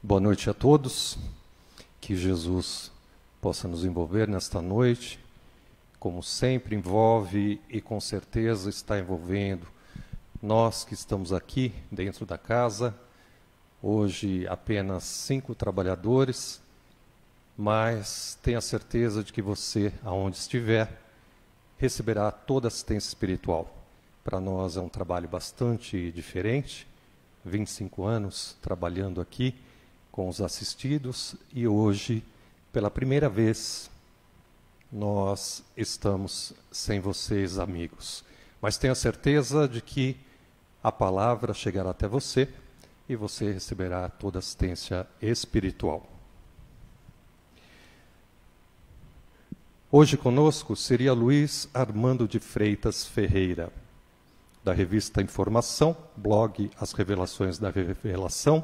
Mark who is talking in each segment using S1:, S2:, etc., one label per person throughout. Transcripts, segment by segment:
S1: Boa noite a todos, que Jesus possa nos envolver nesta noite, como sempre envolve e com certeza está envolvendo nós que estamos aqui dentro da casa, hoje apenas 5 trabalhadores, mas tenha certeza de que você, aonde estiver, receberá toda a assistência espiritual. Para nós é um trabalho bastante diferente, 25 anos trabalhando aqui, com os assistidos, e hoje, pela primeira vez, nós estamos sem vocês, amigos. Mas tenha certeza de que a palavra chegará até você e você receberá toda a assistência espiritual. Hoje conosco seria Luiz Armando de Freitas Ferreira, da revista Informação, blog As Revelações da Revelação,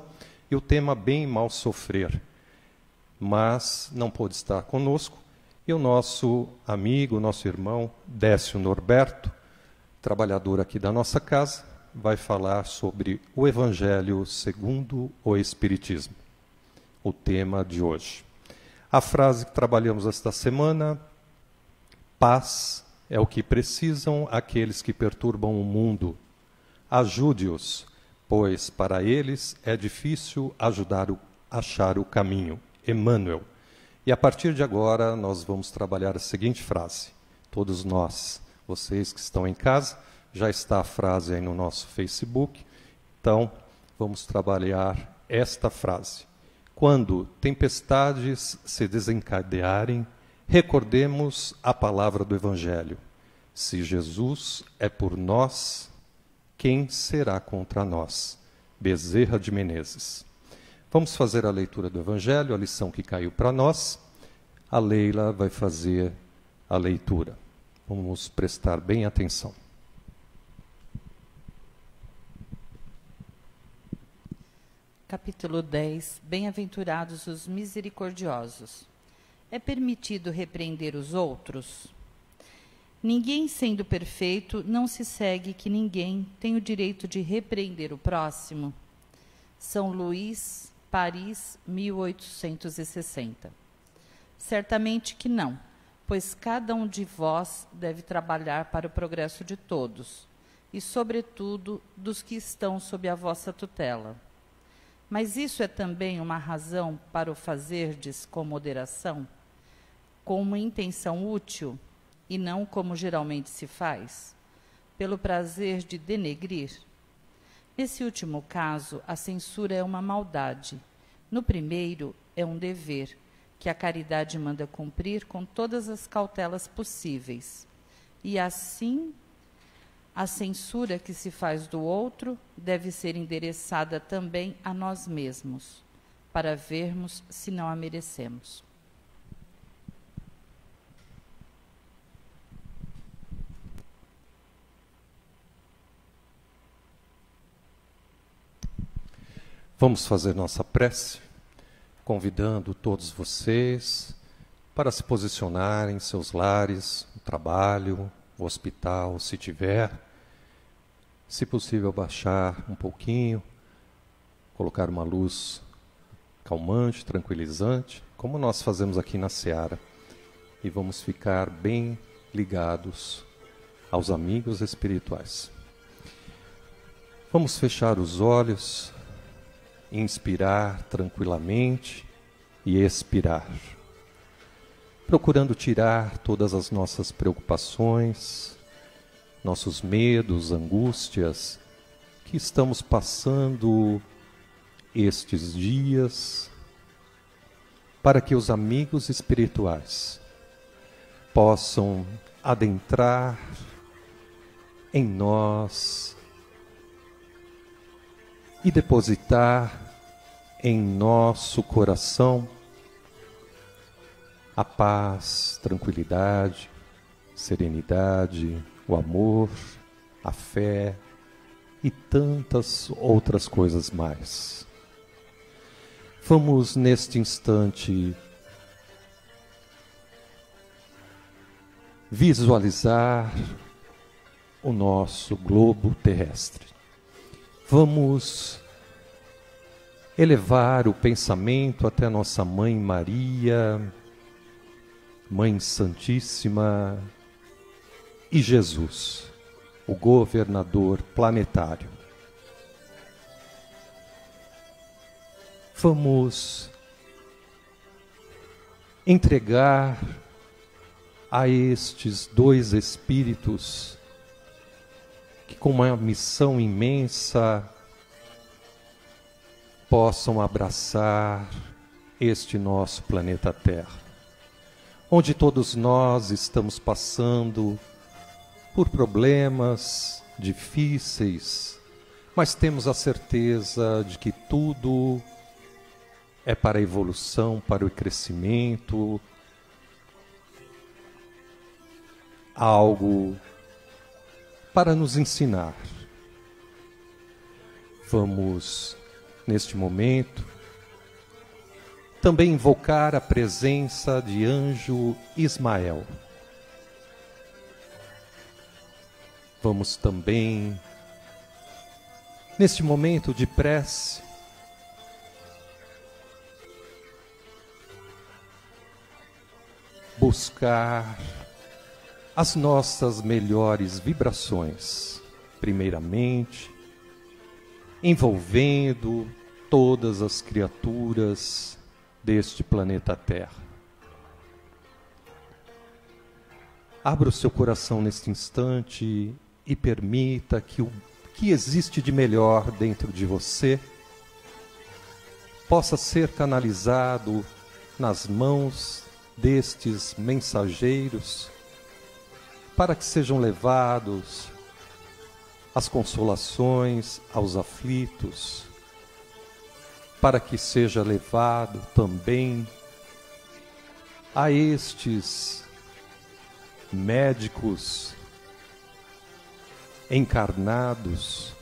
S1: e o tema Bem e Mal Sofrer, mas não pôde estar conosco, e o nosso amigo, nosso irmão, Décio Norberto, trabalhador aqui da nossa casa, vai falar sobre o Evangelho segundo o Espiritismo, o tema de hoje. A frase que trabalhamos esta semana, paz é o que precisam aqueles que perturbam o mundo, ajude-os, pois para eles é difícil achar o caminho. Emmanuel. E a partir de agora nós vamos trabalhar a seguinte frase. Todos nós, vocês que estão em casa, já está a frase aí no nosso Facebook. Então, vamos trabalhar esta frase. Quando tempestades se desencadearem, recordemos a palavra do Evangelho. Se Jesus é por nós, quem será contra nós? Bezerra de Menezes. Vamos fazer a leitura do Evangelho, a lição que caiu para nós. A Leila vai fazer a leitura. Vamos prestar bem atenção.
S2: Capítulo 10. Bem-aventurados os misericordiosos. É permitido repreender os outros? Ninguém sendo perfeito, não se segue que ninguém tem o direito de repreender o próximo. São Luís, Paris, 1860. Certamente que não, pois cada um de vós deve trabalhar para o progresso de todos, e sobretudo dos que estão sob a vossa tutela. Mas isso é também uma razão para o fazerdes com moderação, com uma intenção útil, e não como geralmente se faz, pelo prazer de denegrir? Nesse último caso, a censura é uma maldade. No primeiro, é um dever, que a caridade manda cumprir com todas as cautelas possíveis. E assim, a censura que se faz do outro deve ser endereçada também a nós mesmos, para vermos se não a merecemos.
S1: Vamos fazer nossa prece, convidando todos vocês para se posicionarem em seus lares, no trabalho, no hospital, se tiver. Se possível, baixar um pouquinho, colocar uma luz calmante, tranquilizante, como nós fazemos aqui na Seara. E vamos ficar bem ligados aos amigos espirituais. Vamos fechar os olhos, inspirar tranquilamente e expirar, procurando tirar todas as nossas preocupações, nossos medos, angústias que estamos passando estes dias, para que os amigos espirituais possam adentrar em nós e depositar em nosso coração a paz, tranquilidade, serenidade, o amor, a fé e tantas outras coisas mais. Vamos, neste instante, visualizar o nosso globo terrestre. Vamos elevar o pensamento até nossa Mãe Maria, Mãe Santíssima e Jesus, o governador planetário. Vamos entregar a estes dois espíritos que, com uma missão imensa, possam abraçar este nosso planeta Terra, onde todos nós estamos passando por problemas difíceis, mas temos a certeza de que tudo é para a evolução, para o crescimento, algo para nos ensinar. Vamos, neste momento, também invocar a presença de anjo Ismael. Vamos também, neste momento de prece, buscar as nossas melhores vibrações, primeiramente, envolvendo todas as criaturas deste planeta Terra. Abra o seu coração neste instante e permita que o que existe de melhor dentro de você possa ser canalizado nas mãos destes mensageiros, para que sejam levados as consolações aos aflitos, para que seja levado também a estes médicos encarnados,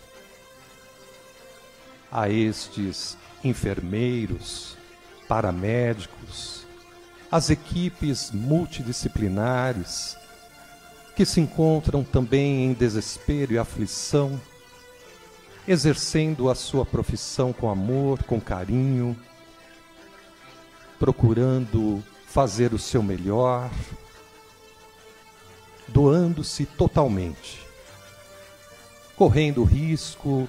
S1: a estes enfermeiros, paramédicos, as equipes multidisciplinares que se encontram também em desespero e aflição, exercendo a sua profissão com amor, com carinho, procurando fazer o seu melhor, doando-se totalmente, correndo o risco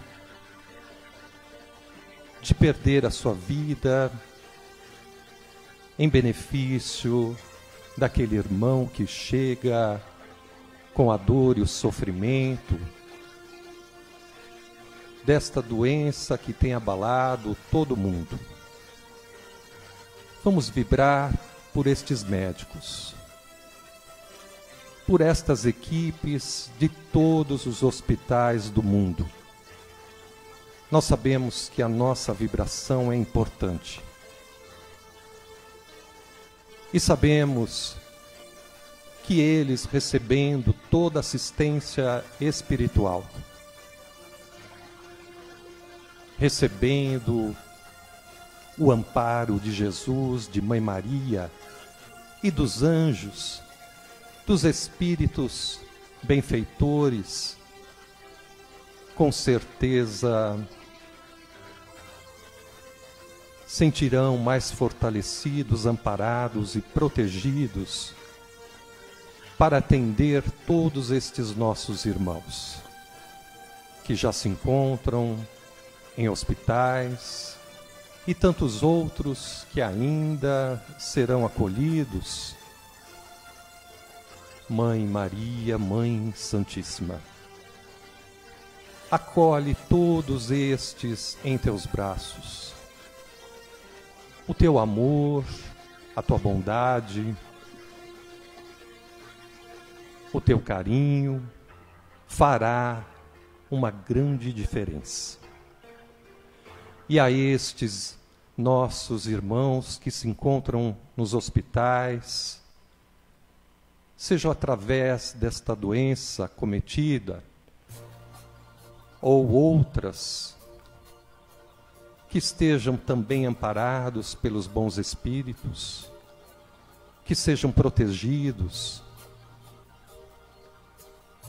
S1: de perder a sua vida em benefício daquele irmão que chega com a dor e o sofrimento desta doença que tem abalado todo mundo. Vamos vibrar por estes médicos, por estas equipes de todos os hospitais do mundo. Nós sabemos que a nossa vibração é importante. E sabemos que eles, recebendo toda assistência espiritual, recebendo o amparo de Jesus, de Mãe Maria e dos anjos, dos espíritos benfeitores, com certeza sentirão mais fortalecidos, amparados e protegidos para atender todos estes nossos irmãos que já se encontram em hospitais e tantos outros que ainda serão acolhidos. Mãe Maria, Mãe Santíssima, acolhe todos estes em teus braços. O teu amor, a tua bondade, o teu carinho fará uma grande diferença. E a estes nossos irmãos que se encontram nos hospitais, seja através desta doença cometida, ou outras, que estejam também amparados pelos bons espíritos, que sejam protegidos,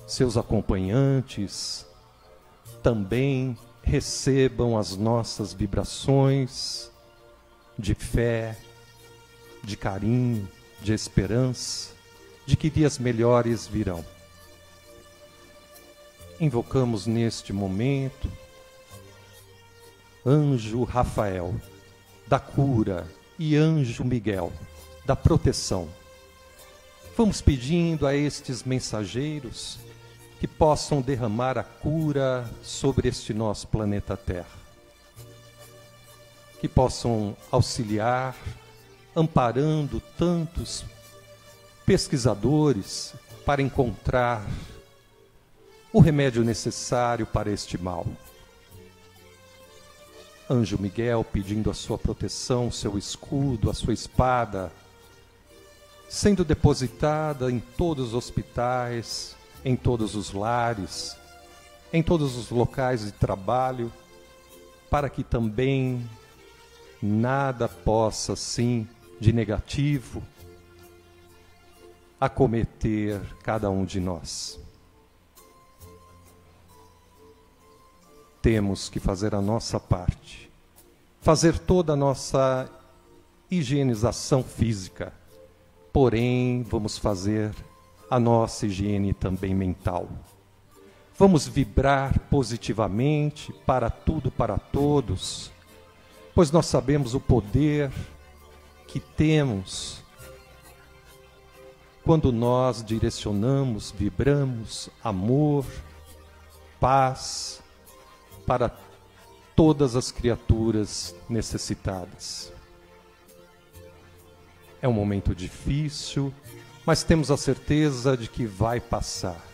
S1: seus acompanhantes também recebam as nossas vibrações de fé, de carinho, de esperança, de que dias melhores virão. Invocamos neste momento Anjo Rafael, da cura, e Anjo Miguel, da proteção. Vamos pedindo a estes mensageiros que possam derramar a cura sobre este nosso planeta Terra. Que possam auxiliar, amparando tantos pesquisadores para encontrar o remédio necessário para este mal. Anjo Miguel pedindo a sua proteção, seu escudo, a sua espada, sendo depositada em todos os hospitais, em todos os lares, em todos os locais de trabalho, para que também nada possa, sim, de negativo, acometer cada um de nós. Temos que fazer a nossa parte, fazer toda a nossa higienização física, porém vamos fazer a nossa higiene também mental. Vamos vibrar positivamente para tudo, para todos, pois nós sabemos o poder que temos quando nós direcionamos, vibramos amor, paz para todas as criaturas necessitadas. É um momento difícil, mas temos a certeza de que vai passar.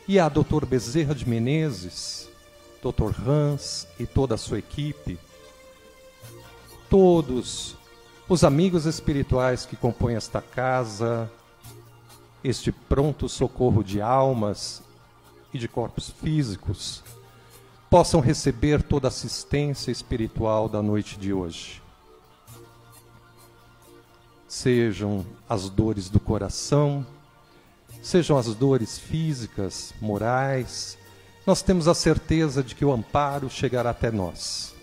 S1: E a Dr. Bezerra de Menezes, Dr. Hans e toda a sua equipe, todos os amigos espirituais que compõem esta casa, este pronto socorro de almas e de corpos físicos, possam receber toda a assistência espiritual da noite de hoje. Sejam as dores do coração, sejam as dores físicas, morais, nós temos a certeza de que o amparo chegará até nós.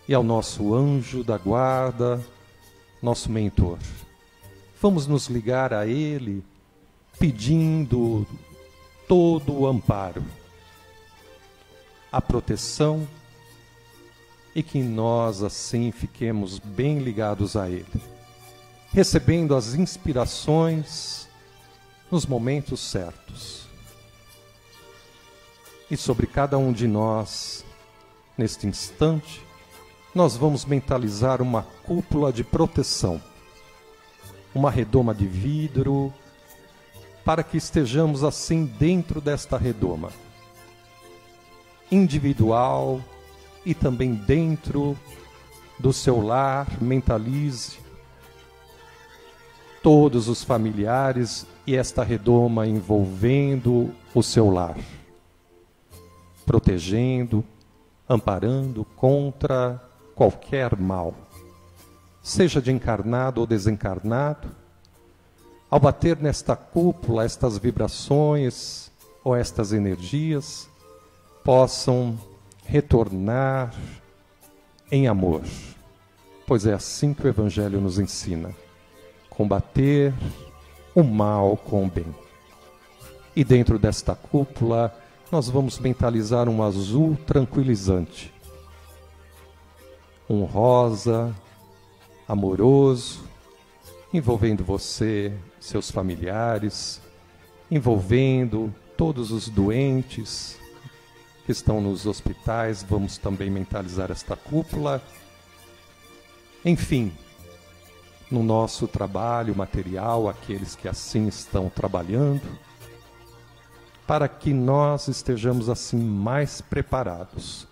S1: E ao nosso anjo da guarda, nosso mentor, vamos nos ligar a ele pedindo todo o amparo, a proteção, e que nós assim fiquemos bem ligados a ele, recebendo as inspirações nos momentos certos. E sobre cada um de nós, neste instante, nós vamos mentalizar uma cúpula de proteção, uma redoma de vidro, para que estejamos assim dentro desta redoma, individual e também dentro do seu lar. Mentalize todos os familiares e esta redoma envolvendo o seu lar, protegendo, amparando contra qualquer mal, seja de encarnado ou desencarnado. Ao bater nesta cúpula, estas vibrações ou estas energias possam retornar em amor, pois é assim que o Evangelho nos ensina: combater o mal com o bem. E dentro desta cúpula, nós vamos mentalizar um azul tranquilizante, um rosa amoroso, envolvendo você, seus familiares, envolvendo todos os doentes que estão nos hospitais. Vamos também mentalizar esta cúpula. Enfim, no nosso trabalho material, aqueles que assim estão trabalhando, para que nós estejamos assim mais preparados,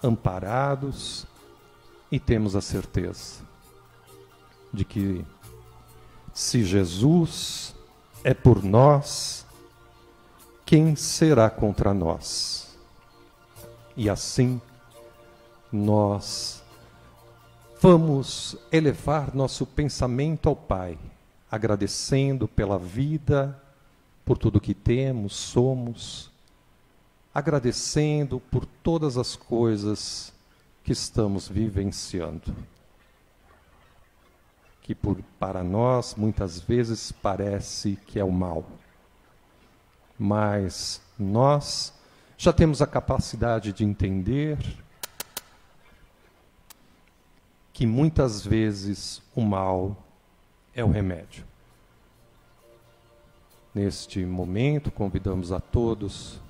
S1: amparados, e temos a certeza de que se Jesus é por nós, quem será contra nós? E assim nós vamos elevar nosso pensamento ao Pai, agradecendo pela vida, por tudo que temos, somos, agradecendo por todas as coisas que estamos vivenciando, que para nós muitas vezes parece que é o mal, mas nós já temos a capacidade de entender que muitas vezes o mal é o remédio. Neste momento, convidamos a todos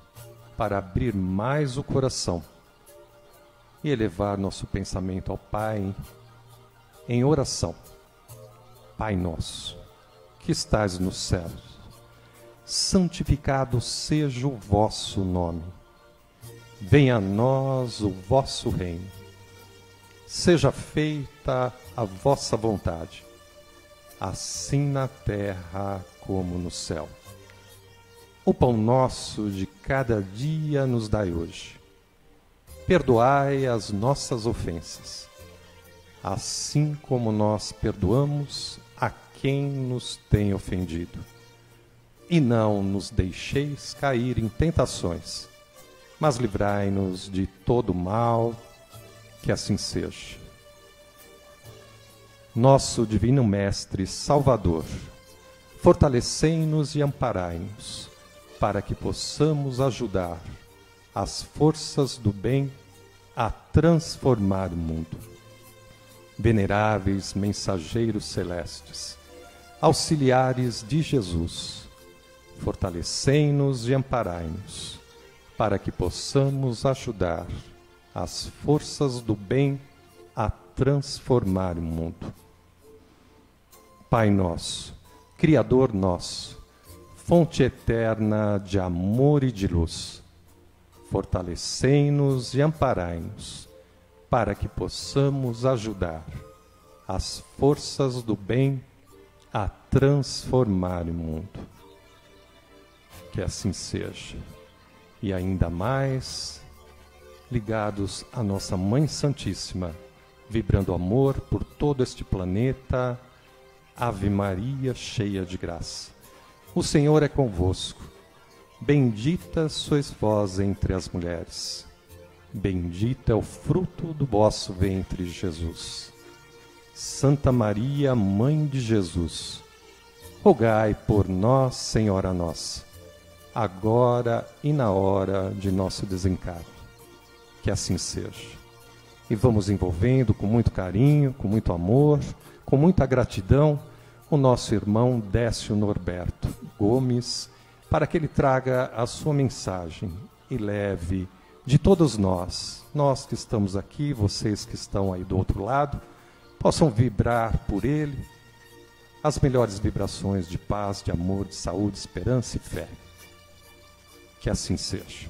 S1: para abrir mais o coração e elevar nosso pensamento ao Pai em oração. Pai nosso, que estais nos céus, santificado seja o vosso nome. Venha a nós o vosso reino. Seja feita a vossa vontade, assim na terra como no céu. O pão nosso de cada dia nos dai hoje. Perdoai as nossas ofensas, assim como nós perdoamos a quem nos tem ofendido. E não nos deixeis cair em tentações, mas livrai-nos de todo mal, que assim seja. Nosso Divino Mestre Salvador, fortalecei-nos e amparai-nos, para que possamos ajudar as forças do bem a transformar o mundo. Veneráveis mensageiros celestes, auxiliares de Jesus, fortalecei-nos e amparai-nos, para que possamos ajudar as forças do bem a transformar o mundo. Pai nosso, Criador nosso, fonte eterna de amor e de luz, fortalecei-nos e amparai-nos, para que possamos ajudar as forças do bem a transformar o mundo. Que assim seja. E ainda mais, ligados à nossa Mãe Santíssima, vibrando amor por todo este planeta, Ave Maria, cheia de graça. O Senhor é convosco. Bendita sois vós entre as mulheres. Bendito é o fruto do vosso ventre, Jesus. Santa Maria, Mãe de Jesus, rogai por nós, Senhora nossa, agora e na hora de nosso desencarne. Que assim seja. E vamos envolvendo com muito carinho, com muito amor, com muita gratidão, o nosso irmão Décio Norberto Gomes, para que ele traga a sua mensagem e leve de todos nós que estamos aqui, vocês que estão aí do outro lado, possam vibrar por ele as melhores vibrações de paz, de amor, de saúde, esperança e fé. Que assim seja.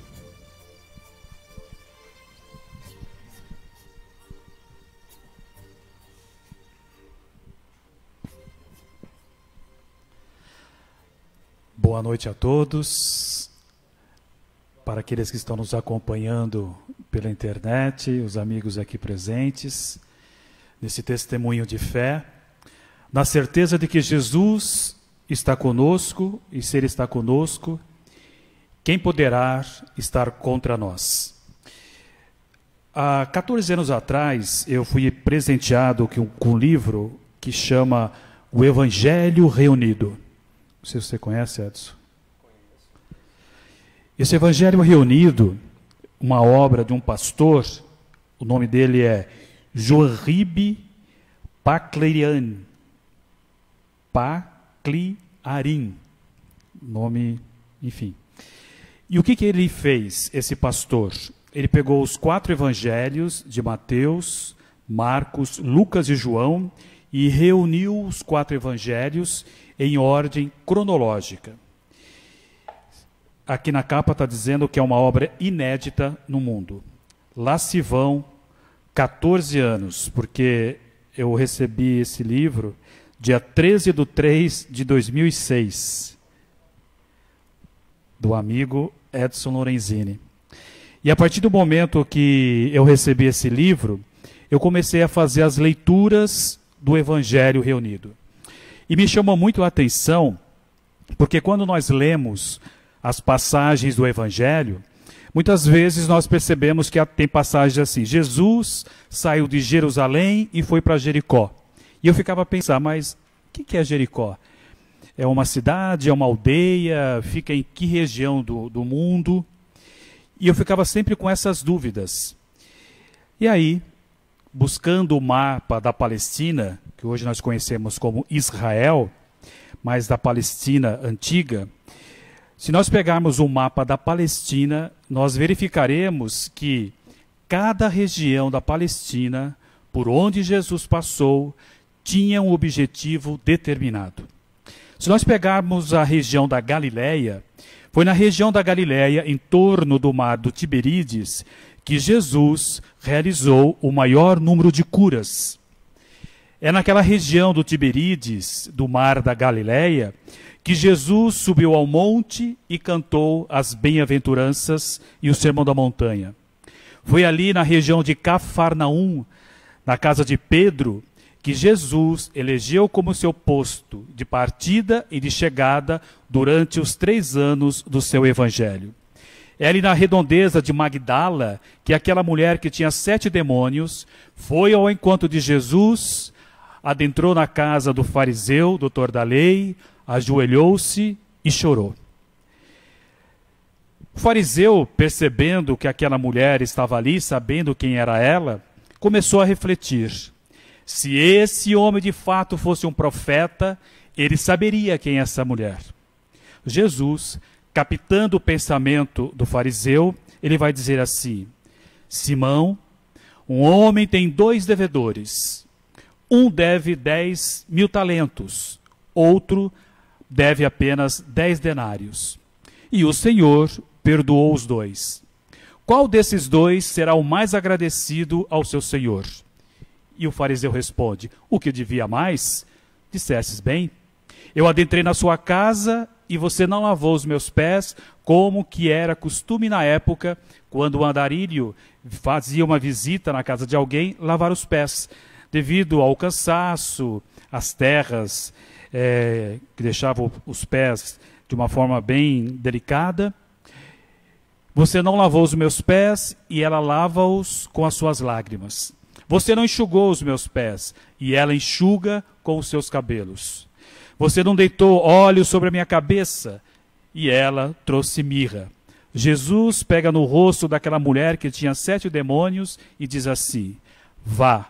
S3: Boa noite a todos. Para aqueles que estão nos acompanhando pela internet, os amigos aqui presentes, nesse testemunho de fé, na certeza de que Jesus está conosco, e se Ele está conosco, quem poderá estar contra nós? Há 14 anos atrás, eu fui presenteado com um livro que chama O Evangelho Reunido. Não sei se você conhece, Edson. Esse Evangelho Reunido, uma obra de um pastor, o nome dele é Joarib Pacliarin. Nome, enfim. E o que ele fez, esse pastor? Ele pegou os 4 evangelhos de Mateus, Marcos, Lucas e João e reuniu os 4 evangelhos em ordem cronológica. Aqui na capa está dizendo que é uma obra inédita no mundo. Lá se vão 14 anos, porque eu recebi esse livro dia 13/3/2006, do amigo Edson Lorenzini. E a partir do momento que eu recebi esse livro, eu comecei a fazer as leituras do Evangelho Reunido. E me chamou muito a atenção, porque quando nós lemos as passagens do Evangelho, Muitas vezes nós percebemos que tem passagens assim: Jesus saiu de Jerusalém e foi para Jericó. E eu ficava a pensar, mas o que é Jericó? É uma cidade, é uma aldeia, fica em que região do mundo? E eu ficava sempre com essas dúvidas. E aí, buscando o mapa da Palestina, que hoje nós conhecemos como Israel, mas da Palestina antiga, se nós pegarmos o mapa da Palestina, nós verificaremos que cada região da Palestina, por onde Jesus passou, tinha um objetivo determinado. Se nós pegarmos a região da Galileia, foi na região da Galileia, em torno do mar do Tiberíades, que Jesus realizou o maior número de curas. É naquela região do Tiberíades, do mar da Galileia, que Jesus subiu ao monte e cantou as bem-aventuranças e o Sermão da Montanha. Foi ali na região de Cafarnaum, na casa de Pedro, que Jesus elegeu como seu posto de partida e de chegada durante os 3 anos do seu evangelho. É ali na redondeza de Magdala que aquela mulher que tinha 7 demônios foi ao encontro de Jesus, adentrou na casa do fariseu, doutor da lei, ajoelhou-se e chorou. O fariseu, percebendo que aquela mulher estava ali, sabendo quem era ela, começou a refletir. Se esse homem de fato fosse um profeta, ele saberia quem é essa mulher. Jesus, captando o pensamento do fariseu, ele vai dizer assim: Simão, um homem tem 2 devedores. Um deve 10.000 talentos, outro deve apenas 10 denários. E o Senhor perdoou os 2. Qual desses 2 será o mais agradecido ao seu Senhor? E o fariseu responde: o que devia mais? Dissestes bem. Eu adentrei na sua casa e você não lavou os meus pés, como que era costume na época, quando o andarilho fazia uma visita na casa de alguém, lavar os pés, devido ao cansaço, às terras que deixavam os pés de uma forma bem delicada. Você não lavou os meus pés e ela lava-os com as suas lágrimas. Você não enxugou os meus pés e ela enxuga com os seus cabelos. Você não deitou óleo sobre a minha cabeça e ela trouxe mirra. Jesus pega no rosto daquela mulher que tinha 7 demônios e diz assim: vá,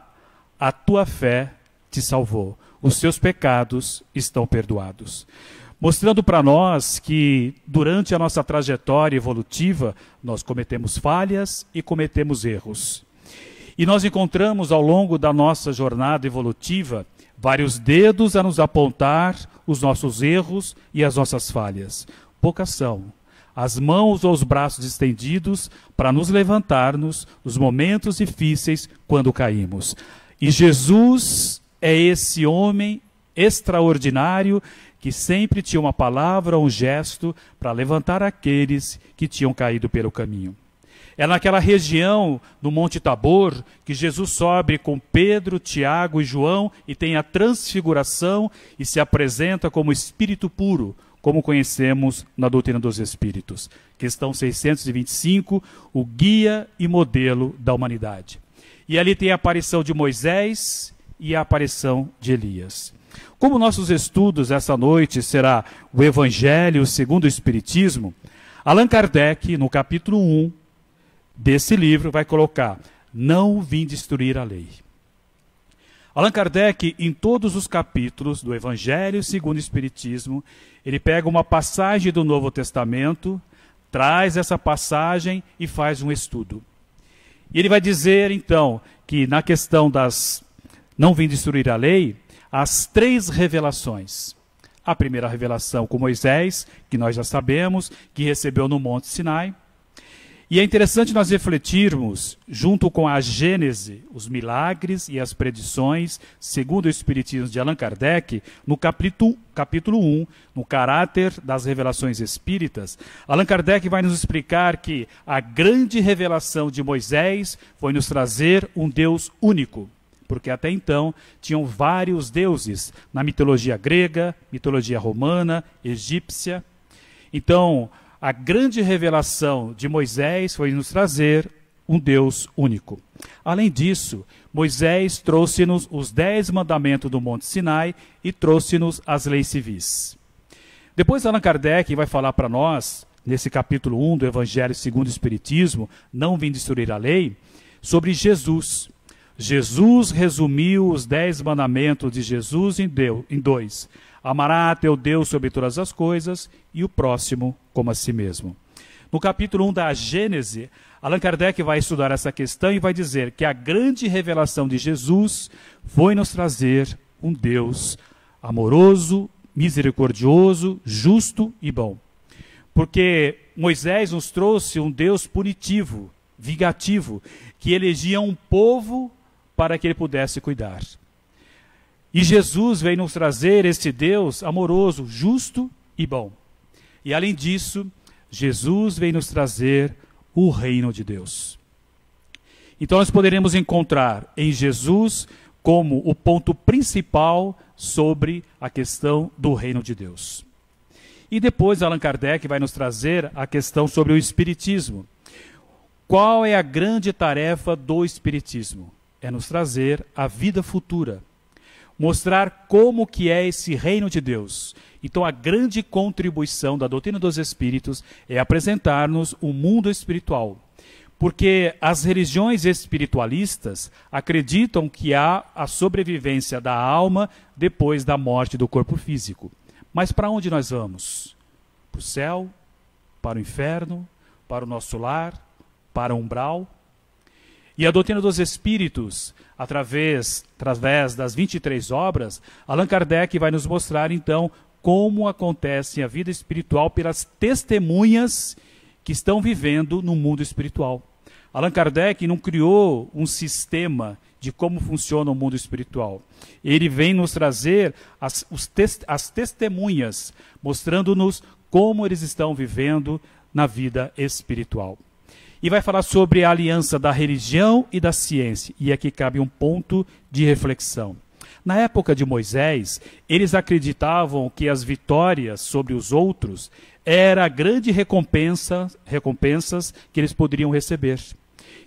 S3: a tua fé te salvou. Os seus pecados estão perdoados. Mostrando para nós que durante a nossa trajetória evolutiva nós cometemos falhas e cometemos erros. E nós encontramos ao longo da nossa jornada evolutiva vários dedos a nos apontar os nossos erros e as nossas falhas. Poucas são as mãos ou os braços estendidos para nos levantarmos nos momentos difíceis quando caímos. E Jesus é esse homem extraordinário que sempre tinha uma palavra ou um gesto para levantar aqueles que tinham caído pelo caminho. É naquela região, no Monte Tabor, que Jesus sobe com Pedro, Tiago e João e tem a transfiguração e se apresenta como Espírito puro, como conhecemos na doutrina dos Espíritos. Questão 625, o guia e modelo da humanidade. E ali tem a aparição de Moisés e a aparição de Elias. Como nossos estudos essa noite será o Evangelho segundo o Espiritismo, Allan Kardec, no capítulo 1, desse livro, vai colocar: não vim destruir a lei. Allan Kardec, em todos os capítulos do Evangelho segundo o Espiritismo, ele pega uma passagem do Novo Testamento, traz essa passagem e faz um estudo. E ele vai dizer, então, que na questão das não vim destruir a lei, as 3 revelações. A primeira revelação com Moisés, que nós já sabemos, que recebeu no Monte Sinai. E é interessante nós refletirmos, junto com a Gênese, os milagres e as predições, segundo o Espiritismo de Allan Kardec, no capítulo 1, no caráter das revelações espíritas, Allan Kardec vai nos explicar que a grande revelação de Moisés foi nos trazer um Deus único, porque até então tinham vários deuses na mitologia grega, mitologia romana, egípcia. Então, A grande revelação de Moisés foi nos trazer um Deus único. Além disso, Moisés trouxe-nos os 10 mandamentos do Monte Sinai e trouxe-nos as leis civis. Depois Allan Kardec vai falar para nós, nesse capítulo 1 do Evangelho segundo o Espiritismo, Não Vim Destruir a Lei, sobre Jesus. Jesus resumiu os 10 mandamentos de Jesus em 2. Amará teu Deus sobre todas as coisas e o próximo como a si mesmo. No capítulo 1 da Gênese, Allan Kardec vai estudar essa questão e vai dizer que a grande revelação de Jesus foi nos trazer um Deus amoroso, misericordioso, justo e bom. Porque Moisés nos trouxe um Deus punitivo, vingativo, que elegia um povo para que ele pudesse cuidar. E Jesus veio nos trazer esse Deus amoroso, justo e bom. E além disso, Jesus veio nos trazer o reino de Deus. Então nós poderemos encontrar em Jesus como o ponto principal sobre a questão do reino de Deus. E depois Allan Kardec vai nos trazer a questão sobre o Espiritismo. Qual é a grande tarefa do Espiritismo? É nos trazer a vida futura. Mostrar como que é esse reino de Deus. Então a grande contribuição da doutrina dos Espíritos é apresentar-nos o mundo espiritual. Porque as religiões espiritualistas acreditam que há a sobrevivência da alma depois da morte do corpo físico. Mas para onde nós vamos? Para o céu? Para o inferno? Para o nosso lar? Para o umbral? E a doutrina dos Espíritos, através das 23 obras, Allan Kardec vai nos mostrar, então, como acontece a vida espiritual pelas testemunhas que estão vivendo no mundo espiritual. Allan Kardec não criou um sistema de como funciona o mundo espiritual. Ele vem nos trazer as testemunhas, mostrando-nos como eles estão vivendo na vida espiritual. E vai falar sobre a aliança da religião e da ciência. E aqui cabe um ponto de reflexão. Na época de Moisés, eles acreditavam que as vitórias sobre os outros era a grande recompensas que eles poderiam receber.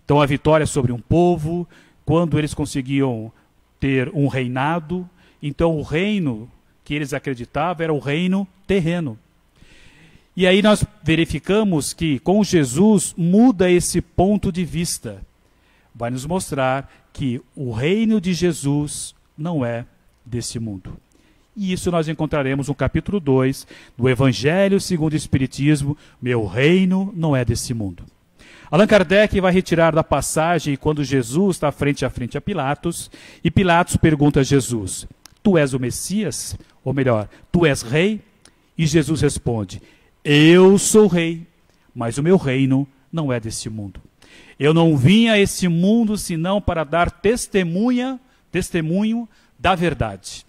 S3: Então a vitória sobre um povo, quando eles conseguiam ter um reinado, então o reino que eles acreditavam era o reino terreno. E aí nós verificamos que com Jesus muda esse ponto de vista. Vai nos mostrar que o reino de Jesus não é desse mundo. E isso nós encontraremos no capítulo 2 do Evangelho segundo o Espiritismo, Meu reino não é desse mundo. Allan Kardec vai retirar da passagem quando Jesus está frente a Pilatos, e Pilatos pergunta a Jesus, tu és o Messias? Ou melhor, tu és rei? E Jesus responde, eu sou rei, mas o meu reino não é desse mundo. Eu não vim a esse mundo senão para dar testemunho da verdade.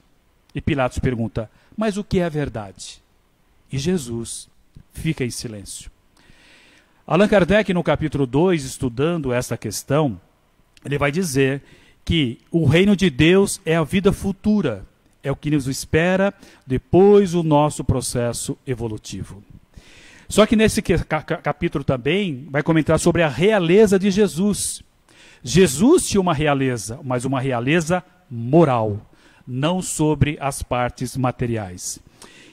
S3: E Pilatos pergunta, mas o que é a verdade? E Jesus fica em silêncio. Allan Kardec, no capítulo 2, estudando essa questão, ele vai dizer que o reino de Deus é a vida futura, é o que nos espera depois do nosso processo evolutivo. Só que nesse capítulo também vai comentar sobre a realeza de Jesus. Jesus tinha uma realeza, mas uma realeza moral, não sobre as partes materiais.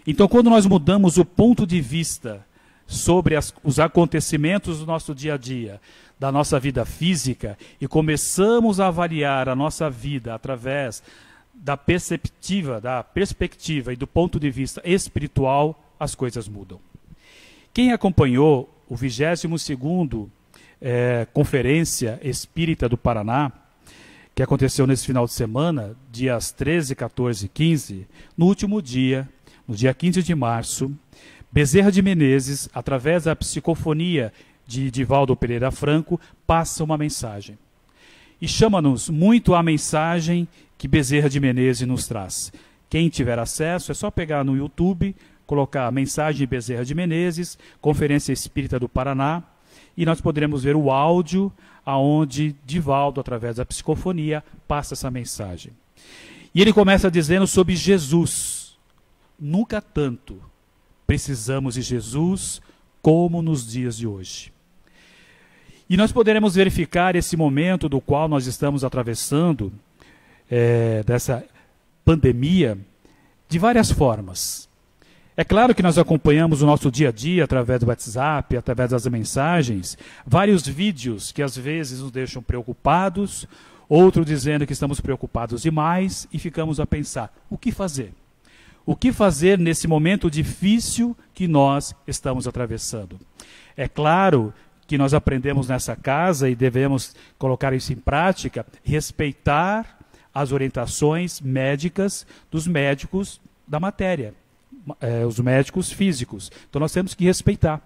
S3: Então, quando nós mudamos o ponto de vista sobre os acontecimentos do nosso dia a dia, da nossa vida física, e começamos a avaliar a nossa vida através da perspectiva e do ponto de vista espiritual, as coisas mudam. Quem acompanhou o 22º Conferência Espírita do Paraná, que aconteceu nesse final de semana, dias 13, 14 e 15, no último dia, no dia 15 de março, Bezerra de Menezes, através da psicofonia de Divaldo Pereira Franco, passa uma mensagem. E chama-nos muito a mensagem que Bezerra de Menezes nos traz. Quem tiver acesso, é só pegar no YouTube, colocar a mensagem de Bezerra de Menezes, Conferência Espírita do Paraná, e nós poderemos ver o áudio aonde Divaldo, através da psicofonia, passa essa mensagem. E ele começa dizendo sobre Jesus. Nunca tanto precisamos de Jesus como nos dias de hoje. E nós poderemos verificar esse momento do qual nós estamos atravessando, dessa pandemia, de várias formas. É claro que nós acompanhamos o nosso dia a dia através do WhatsApp, através das mensagens, vários vídeos que às vezes nos deixam preocupados, outro dizendo que estamos preocupados demais e ficamos a pensar, o que fazer? O que fazer nesse momento difícil que nós estamos atravessando? É claro que nós aprendemos nessa casa e devemos colocar isso em prática, respeitar as orientações médicas dos médicos da matéria, os médicos físicos. Então nós temos que respeitar.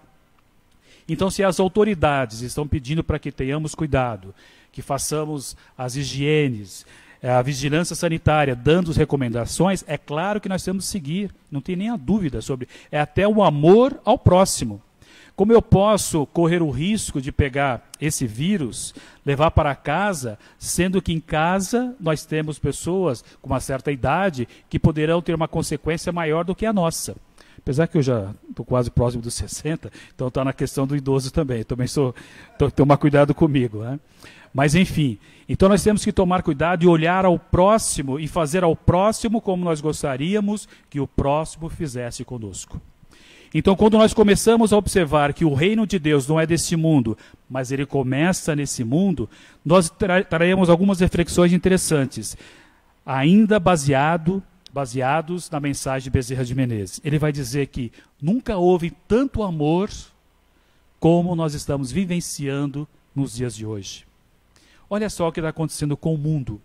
S3: Então, se as autoridades estão pedindo para que tenhamos cuidado, que façamos as higienes, a vigilância sanitária, dando as recomendações, é claro que nós temos que seguir, não tem nem a dúvida sobre. É até o amor ao próximo. Como eu posso correr o risco de pegar esse vírus, levar para casa, sendo que em casa nós temos pessoas com uma certa idade que poderão ter uma consequência maior do que a nossa. Apesar que eu já estou quase próximo dos 60, então está na questão do idoso também. Também tomar cuidado comigo, né? Mas enfim, então nós temos que tomar cuidado e olhar ao próximo e fazer ao próximo como nós gostaríamos que o próximo fizesse conosco. Então, quando nós começamos a observar que o reino de Deus não é desse mundo, mas ele começa nesse mundo, nós traremos algumas reflexões interessantes, ainda baseados na mensagem de Bezerra de Menezes. Ele vai dizer que nunca houve tanto amor como nós estamos vivenciando nos dias de hoje. Olha só o que está acontecendo com o mundo.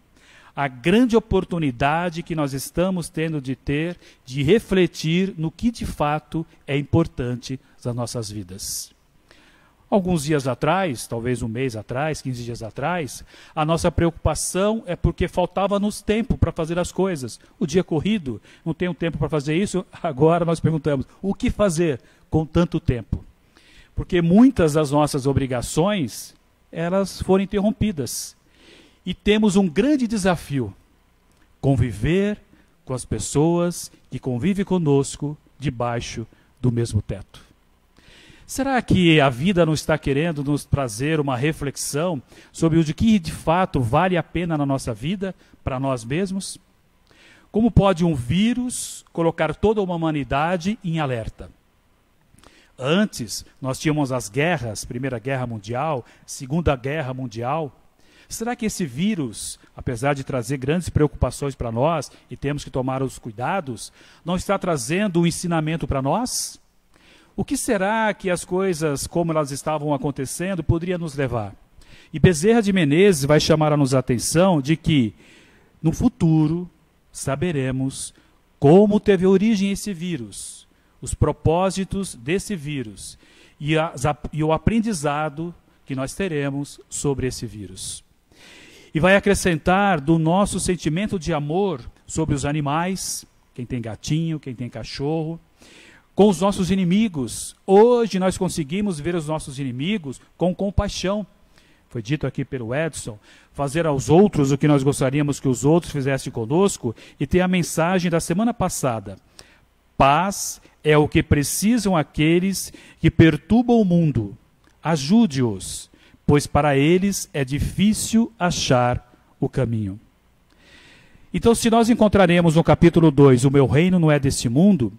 S3: A grande oportunidade que nós estamos tendo de refletir no que de fato é importante nas nossas vidas. Alguns dias atrás, talvez um mês atrás, 15 dias atrás, a nossa preocupação é porque faltava-nos tempo para fazer as coisas. O dia corrido, não tenho tempo para fazer isso, agora nós perguntamos, o que fazer com tanto tempo? Porque muitas das nossas obrigações, elas foram interrompidas. E temos um grande desafio, conviver com as pessoas que convivem conosco debaixo do mesmo teto. Será que a vida não está querendo nos trazer uma reflexão sobre o que de fato vale a pena na nossa vida, para nós mesmos? Como pode um vírus colocar toda uma humanidade em alerta? Antes, nós tínhamos as guerras, Primeira Guerra Mundial, Segunda Guerra Mundial. Será que esse vírus, apesar de trazer grandes preocupações para nós, e temos que tomar os cuidados, não está trazendo um ensinamento para nós? O que será que as coisas, como elas estavam acontecendo, poderia nos levar? E Bezerra de Menezes vai chamar a nos atenção de que, no futuro, saberemos como teve origem esse vírus, os propósitos desse vírus e o aprendizado que nós teremos sobre esse vírus. E vai acrescentar do nosso sentimento de amor sobre os animais, quem tem gatinho, quem tem cachorro, com os nossos inimigos. Hoje nós conseguimos ver os nossos inimigos com compaixão. Foi dito aqui pelo Edson, fazer aos outros o que nós gostaríamos que os outros fizessem conosco, e ter a mensagem da semana passada. Paz é o que precisam aqueles que perturbam o mundo. Ajude-os, pois para eles é difícil achar o caminho. Então, se nós encontraremos no capítulo 2, o meu reino não é deste mundo,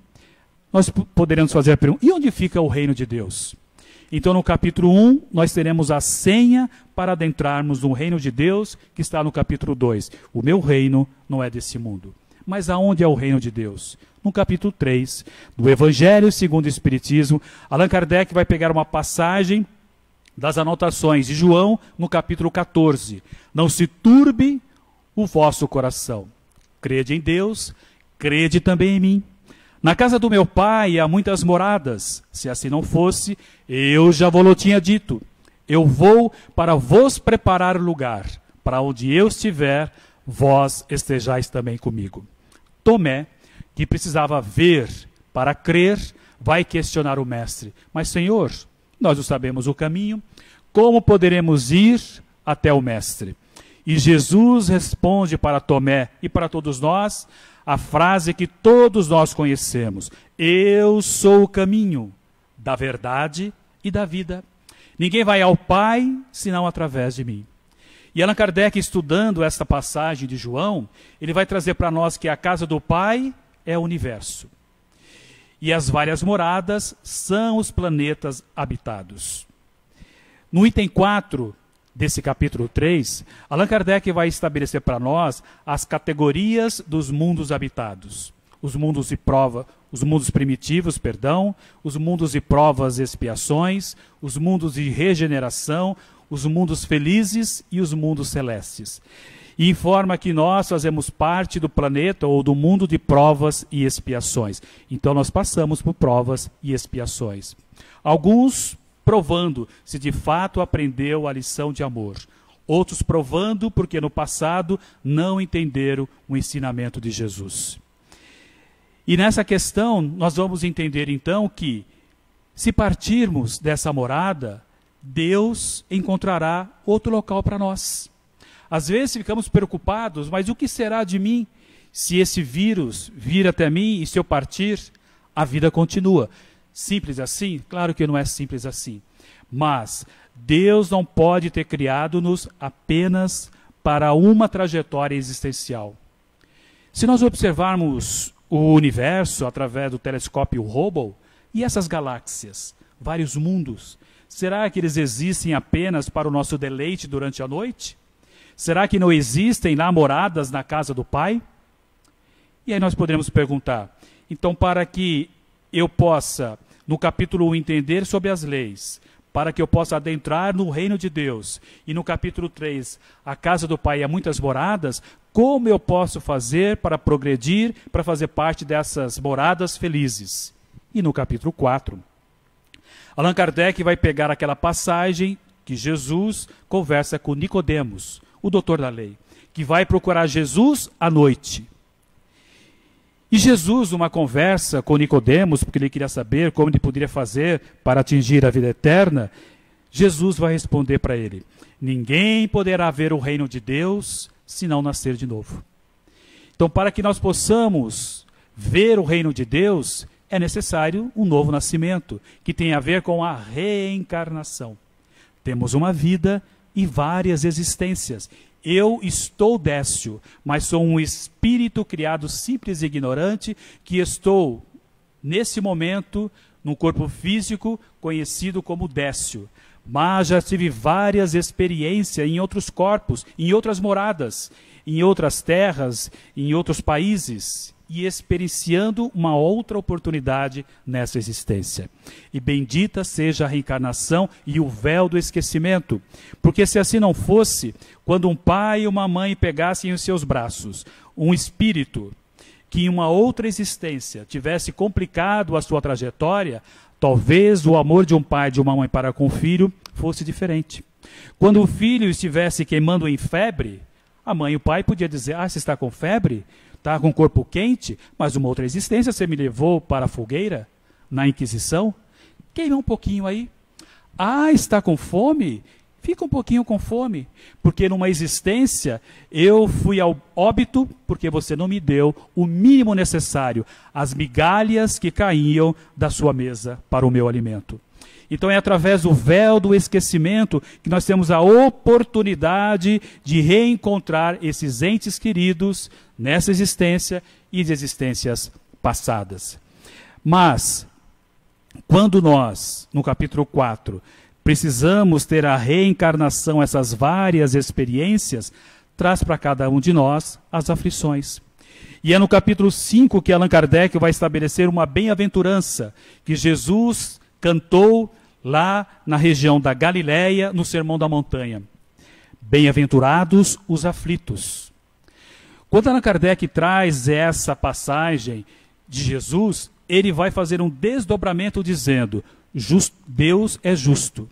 S3: nós poderemos fazer a pergunta, e onde fica o reino de Deus? Então, no capítulo 1, nós teremos a senha para adentrarmos no reino de Deus, que está no capítulo 2. O meu reino não é desse mundo. Mas aonde é o reino de Deus? No capítulo 3, do Evangelho segundo o Espiritismo, Allan Kardec vai pegar uma passagem das anotações de João, no capítulo 14. Não se turbe o vosso coração. Crede em Deus, crede também em mim. Na casa do meu pai há muitas moradas. Se assim não fosse, eu já vou-lo tinha dito. Eu vou para vos preparar lugar. Para onde eu estiver, vós estejais também comigo. Tomé, que precisava ver para crer, vai questionar o mestre. Mas, Senhor, nós não sabemos o caminho, como poderemos ir até o mestre? E Jesus responde para Tomé e para todos nós a frase que todos nós conhecemos: eu sou o caminho, da verdade e da vida. Ninguém vai ao Pai senão através de mim. E Allan Kardec, estudando esta passagem de João, ele vai trazer para nós que a casa do Pai é o universo. E as várias moradas são os planetas habitados. No item 4 desse capítulo 3, Allan Kardec vai estabelecer para nós as categorias dos mundos habitados. Os mundos de prova, os mundos primitivos, os mundos de provas e expiações, os mundos de regeneração, os mundos felizes e os mundos celestes. E informa que nós fazemos parte do planeta ou do mundo de provas e expiações. Então nós passamos por provas e expiações. Alguns provando se de fato aprendeu a lição de amor. Outros provando porque no passado não entenderam o ensinamento de Jesus. E nessa questão nós vamos entender então que se partirmos dessa morada, Deus encontrará outro local para nós. Às vezes ficamos preocupados, mas o que será de mim se esse vírus vir até mim e se eu partir? A vida continua. Simples assim? Claro que não é simples assim. Mas Deus não pode ter criado-nos apenas para uma trajetória existencial. Se nós observarmos o universo através do telescópio Hubble e essas galáxias, vários mundos, será que eles existem apenas para o nosso deleite durante a noite? Será que não existem lá moradas na casa do Pai? E aí nós poderemos perguntar, então para que eu possa, no capítulo 1, entender sobre as leis, para que eu possa adentrar no reino de Deus, e no capítulo 3, a casa do Pai há muitas moradas, como eu posso fazer para progredir, para fazer parte dessas moradas felizes? E no capítulo 4, Allan Kardec vai pegar aquela passagem que Jesus conversa com Nicodemos, o doutor da lei, que vai procurar Jesus à noite. E Jesus, numa conversa com Nicodemos, porque ele queria saber como ele poderia fazer para atingir a vida eterna, Jesus vai responder para ele: ninguém poderá ver o reino de Deus se não nascer de novo. Então, para que nós possamos ver o reino de Deus, é necessário um novo nascimento, que tem a ver com a reencarnação. Temos uma vida e várias existências. Eu estou Décio, mas sou um espírito criado simples e ignorante, que estou, nesse momento, num corpo físico conhecido como Décio. Mas já tive várias experiências em outros corpos, em outras moradas, em outras terras, em outros países, e experienciando uma outra oportunidade nessa existência. E bendita seja a reencarnação e o véu do esquecimento, porque se assim não fosse, quando um pai e uma mãe pegassem em seus braços um espírito que em uma outra existência tivesse complicado a sua trajetória, talvez o amor de um pai e de uma mãe para com o filho fosse diferente. Quando o filho estivesse queimando em febre, a mãe e o pai podiam dizer: você está com febre? Está com o corpo quente? Mas uma outra existência você me levou para a fogueira, na Inquisição? Queima um pouquinho aí. Está com fome? Fica um pouquinho com fome. Porque numa existência eu fui ao óbito porque você não me deu o mínimo necessário, as migalhas que caíam da sua mesa para o meu alimento. Então é através do véu do esquecimento que nós temos a oportunidade de reencontrar esses entes queridos nessa existência e de existências passadas. Mas, quando nós, no capítulo 4, precisamos ter a reencarnação, essas várias experiências, traz para cada um de nós as aflições. E é no capítulo 5 que Allan Kardec vai estabelecer uma bem-aventurança que Jesus cantou lá na região da Galileia, no Sermão da Montanha. Bem-aventurados os aflitos. Quando Allan Kardec traz essa passagem de Jesus, ele vai fazer um desdobramento dizendo: Deus é justo.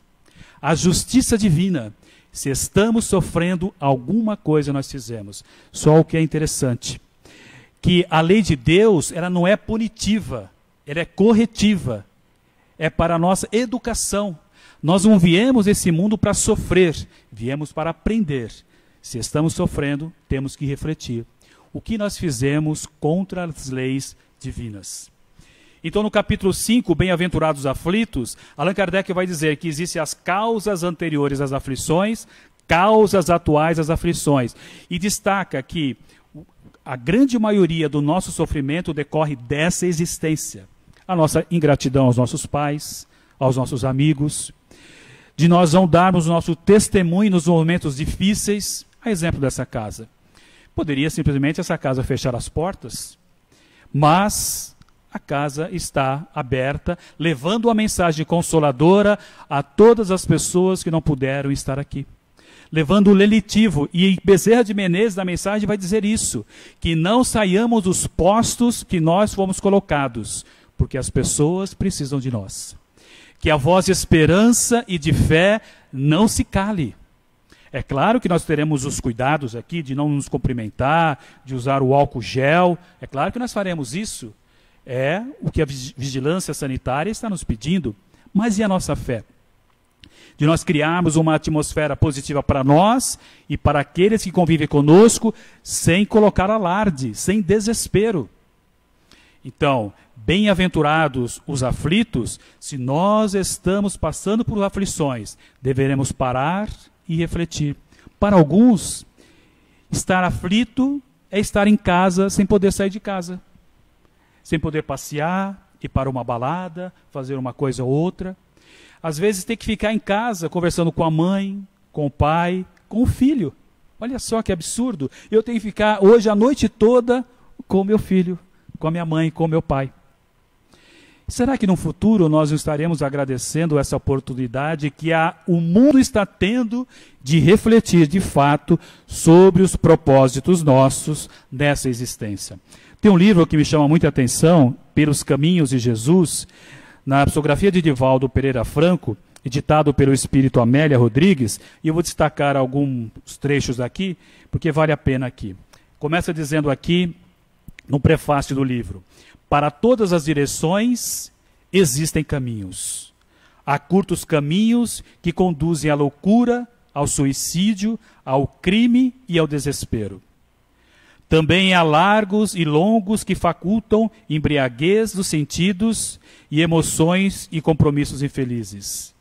S3: A justiça divina, se estamos sofrendo alguma coisa nós fizemos. Só o que é interessante, que a lei de Deus, ela não é punitiva, ela é corretiva. É para a nossa educação. Nós não viemos esse mundo para sofrer, viemos para aprender. Se estamos sofrendo, temos que refletir. O que nós fizemos contra as leis divinas? Então, no capítulo 5, Bem-aventurados aflitos, Allan Kardec vai dizer que existem as causas anteriores às aflições, causas atuais às aflições. E destaca que a grande maioria do nosso sofrimento decorre dessa existência. A nossa ingratidão aos nossos pais, aos nossos amigos, de nós não darmos o nosso testemunho nos momentos difíceis, a exemplo dessa casa. Poderia simplesmente essa casa fechar as portas, mas a casa está aberta, levando a mensagem consoladora a todas as pessoas que não puderam estar aqui. Levando o lenitivo, e Bezerra de Menezes na mensagem vai dizer isso, que não saiamos dos postos que nós fomos colocados, porque as pessoas precisam de nós. Que a voz de esperança e de fé não se cale. É claro que nós teremos os cuidados aqui de não nos cumprimentar, de usar o álcool gel, é claro que nós faremos isso. É o que a vigilância sanitária está nos pedindo. Mas e a nossa fé? De nós criarmos uma atmosfera positiva para nós e para aqueles que convivem conosco, sem colocar alarde, sem desespero. Então, bem-aventurados os aflitos, se nós estamos passando por aflições, deveremos parar e refletir. Para alguns, estar aflito é estar em casa sem poder sair de casa, sem poder passear, ir para uma balada, fazer uma coisa ou outra. Às vezes tem que ficar em casa conversando com a mãe, com o pai, com o filho. Olha só que absurdo. Eu tenho que ficar hoje a noite toda com o meu filho, com a minha mãe, com o meu pai. Será que no futuro nós estaremos agradecendo essa oportunidade que o mundo está tendo de refletir de fato sobre os propósitos nossos nessa existência? Tem um livro que me chama muita atenção, Pelos Caminhos de Jesus, na psicografia de Divaldo Pereira Franco, editado pelo espírito Amélia Rodrigues, e eu vou destacar alguns trechos aqui, porque vale a pena aqui. Começa dizendo aqui, no prefácio do livro: para todas as direções existem caminhos. Há curtos caminhos que conduzem à loucura, ao suicídio, ao crime e ao desespero. Também há largos e longos que facultam embriaguez dos sentidos e emoções e compromissos infelizes.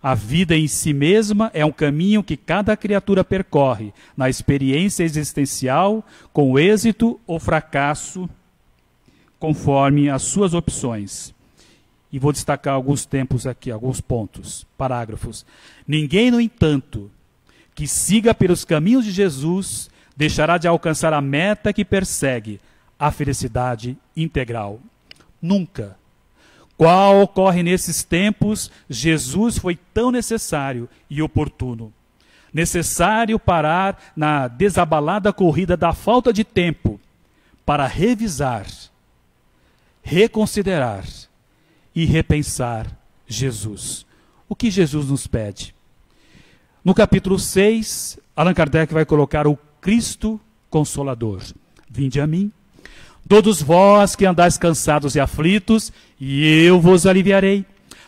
S3: A vida em si mesma é um caminho que cada criatura percorre na experiência existencial, com êxito ou fracasso, conforme as suas opções. E vou destacar alguns tempos aqui, alguns pontos, parágrafos. Ninguém, no entanto, que siga pelos caminhos de Jesus, deixará de alcançar a meta que persegue, a felicidade integral. Nunca. Qual ocorre nesses tempos, Jesus foi tão necessário e oportuno. Necessário parar na desabalada corrida da falta de tempo para revisar, reconsiderar e repensar Jesus. O que Jesus nos pede? No capítulo 6, Allan Kardec vai colocar o Cristo Consolador. Vinde a mim, todos vós que andais cansados e aflitos, e eu vos aliviarei.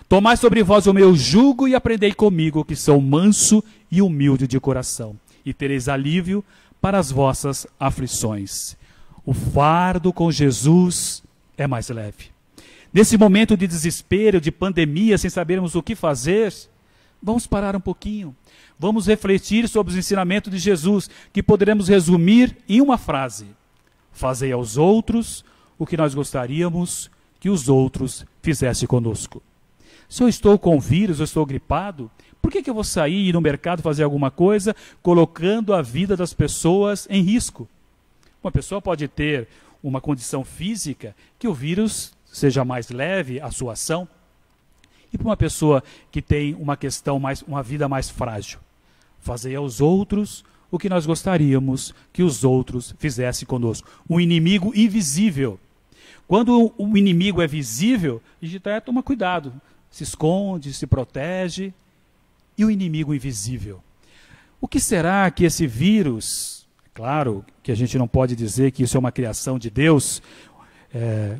S3: Tomai sobre vós o meu jugo e aprendei comigo, que sou manso e humilde de coração, e tereis alívio para as vossas aflições. O fardo com Jesus é mais leve. Nesse momento de desespero, de pandemia, sem sabermos o que fazer, vamos parar um pouquinho. Vamos refletir sobre os ensinamentos de Jesus, que poderemos resumir em uma frase: fazei aos outros o que nós gostaríamos que os outros fizessem conosco. Se eu estou com vírus, eu estou gripado, por que eu vou sair e ir no mercado fazer alguma coisa, colocando a vida das pessoas em risco? Uma pessoa pode ter uma condição física que o vírus seja mais leve a sua ação, e para uma pessoa que tem uma vida mais frágil, fazei aos outros o que nós gostaríamos que os outros fizessem conosco. Um inimigo invisível. Quando o inimigo é visível, a gente toma cuidado, se esconde, se protege. E o inimigo invisível? O que será que esse vírus, claro que a gente não pode dizer que isso é uma criação de Deus,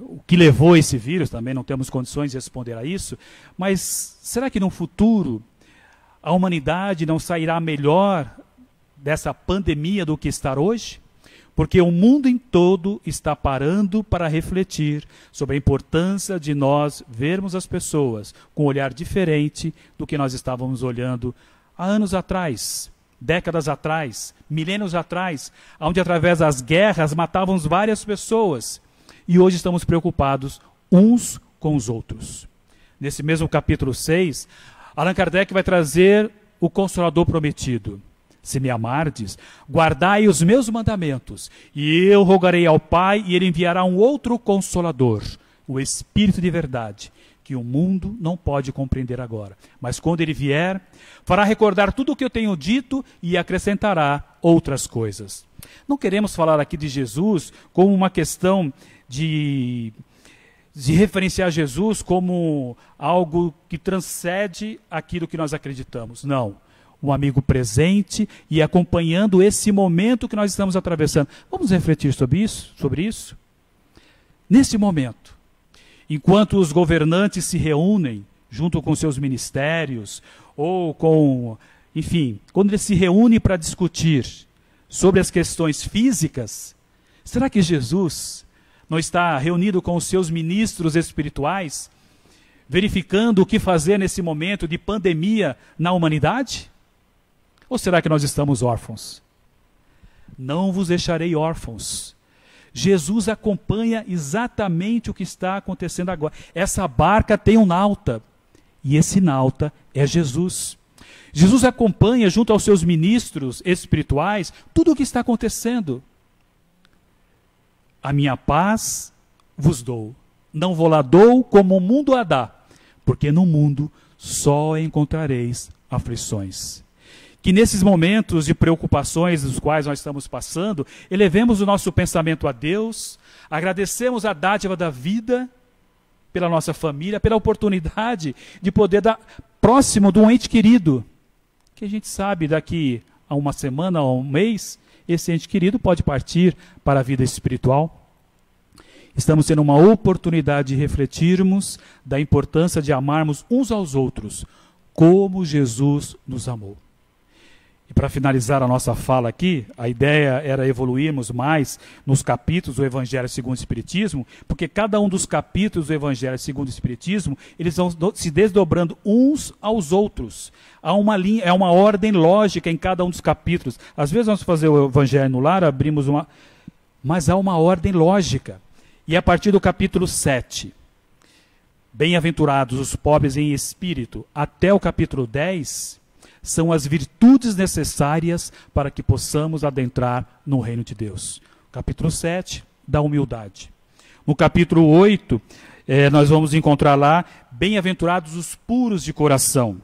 S3: o que levou esse vírus, também não temos condições de responder a isso, mas será que no futuro a humanidade não sairá melhor dessa pandemia do que está hoje? Porque o mundo em todo está parando para refletir sobre a importância de nós vermos as pessoas com um olhar diferente do que nós estávamos olhando há anos atrás, décadas atrás, milênios atrás, onde através das guerras matávamos várias pessoas. E hoje estamos preocupados uns com os outros. Nesse mesmo capítulo 6, Allan Kardec vai trazer o Consolador prometido. Se me amardes, guardai os meus mandamentos, e eu rogarei ao Pai, e ele enviará um outro Consolador, o Espírito de verdade, que o mundo não pode compreender agora. Mas quando ele vier, fará recordar tudo o que eu tenho dito e acrescentará outras coisas. Não queremos falar aqui de Jesus como uma questão de referenciar Jesus como algo que transcende aquilo que nós acreditamos. Não. Um amigo presente e acompanhando esse momento que nós estamos atravessando. Vamos refletir sobre isso? Nesse momento, enquanto os governantes se reúnem junto com seus ministérios, ou com, enfim, quando eles se reúnem para discutir sobre as questões físicas, será que Jesus não está reunido com os seus ministros espirituais, verificando o que fazer nesse momento de pandemia na humanidade? Ou será que nós estamos órfãos? Não vos deixarei órfãos. Jesus acompanha exatamente o que está acontecendo agora. Essa barca tem um nauta, e esse nauta é Jesus. Jesus acompanha, junto aos seus ministros espirituais, tudo o que está acontecendo. A minha paz vos dou. Não vou lá dou como o mundo a dá, porque no mundo só encontrareis aflições. Que nesses momentos de preocupações dos quais nós estamos passando, elevemos o nosso pensamento a Deus, agradecemos a dádiva da vida, pela nossa família, pela oportunidade de poder dar próximo de um ente querido, que a gente sabe daqui a uma semana ou um mês, esse ente querido pode partir para a vida espiritual. Estamos tendo uma oportunidade de refletirmos da importância de amarmos uns aos outros, como Jesus nos amou. E para finalizar a nossa fala aqui, a ideia era evoluirmos mais nos capítulos do Evangelho segundo o Espiritismo, porque cada um dos capítulos do Evangelho segundo o Espiritismo, eles vão se desdobrando uns aos outros. Há uma linha, é uma ordem lógica em cada um dos capítulos. Às vezes vamos fazer o Evangelho no lar, abrimos uma... Mas há uma ordem lógica. E a partir do capítulo 7, bem-aventurados os pobres em espírito, até o capítulo 10... são as virtudes necessárias para que possamos adentrar no reino de Deus. Capítulo 7, da humildade. No capítulo 8, nós vamos encontrar lá, bem-aventurados os puros de coração,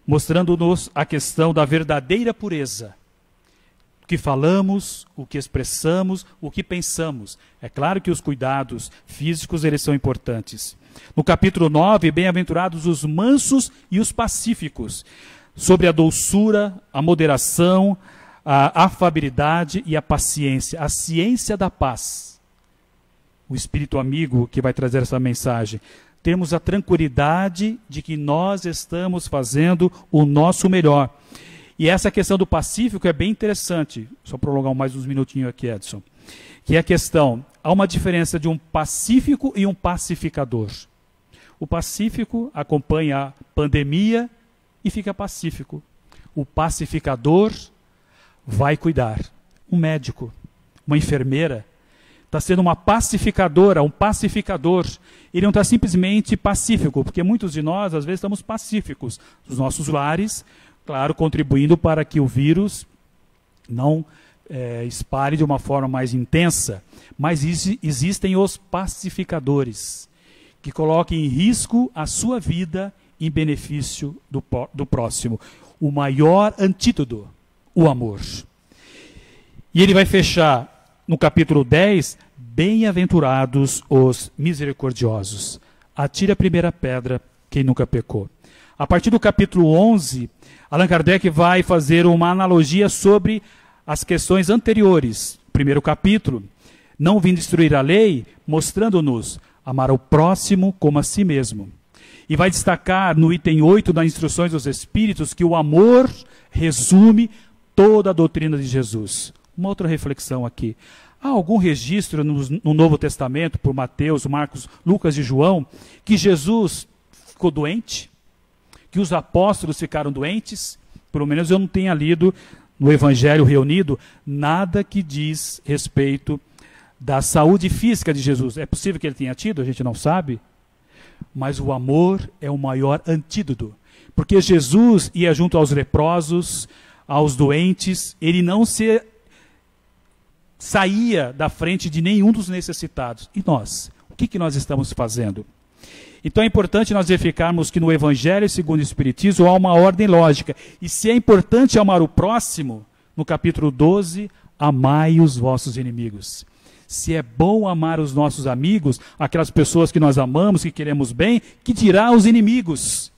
S3: mostrando-nos a questão da verdadeira pureza. O que falamos, o que expressamos, o que pensamos. É claro que os cuidados físicos, eles são importantes. No capítulo 9, bem-aventurados os mansos e os pacíficos, sobre a doçura, a moderação, a afabilidade e a paciência, a ciência da paz. O Espírito amigo que vai trazer essa mensagem. Temos a tranquilidade de que nós estamos fazendo o nosso melhor. E essa questão do pacífico é bem interessante. Só prolongar mais uns minutinhos aqui, Edson. Que é a questão, há uma diferença de um pacífico e um pacificador. O pacífico acompanha a pandemia e fica pacífico. O pacificador vai cuidar. Um médico, uma enfermeira, está sendo uma pacificadora, um pacificador. Ele não está simplesmente pacífico, porque muitos de nós, às vezes, estamos pacíficos nos nossos lares, claro, contribuindo para que o vírus não espalhe de uma forma mais intensa. Mas existem os pacificadores, que colocam em risco a sua vida em benefício do próximo. O maior antídoto, o amor. E ele vai fechar no capítulo 10, bem-aventurados os misericordiosos. Atire a primeira pedra quem nunca pecou. A partir do capítulo 11, Allan Kardec vai fazer uma analogia sobre as questões anteriores. Primeiro capítulo, não vim destruir a lei, mostrando-nos amar o próximo como a si mesmo. E vai destacar no item 8 das Instruções dos Espíritos que o amor resume toda a doutrina de Jesus. Uma outra reflexão aqui. Há algum registro no Novo Testamento, por Mateus, Marcos, Lucas e João, que Jesus ficou doente? Que os apóstolos ficaram doentes? Pelo menos eu não tenha lido no Evangelho reunido nada que diz respeito da saúde física de Jesus. É possível que ele tenha tido, a gente não sabe. Mas o amor é o maior antídoto. Porque Jesus ia junto aos leprosos, aos doentes, ele não saía da frente de nenhum dos necessitados. E nós? O que nós estamos fazendo? Então é importante nós verificarmos que no Evangelho segundo o Espiritismo há uma ordem lógica. E se é importante amar o próximo, no capítulo 12, amai os vossos inimigos. Se é bom amar os nossos amigos, aquelas pessoas que nós amamos, que queremos bem, que dirá os inimigos?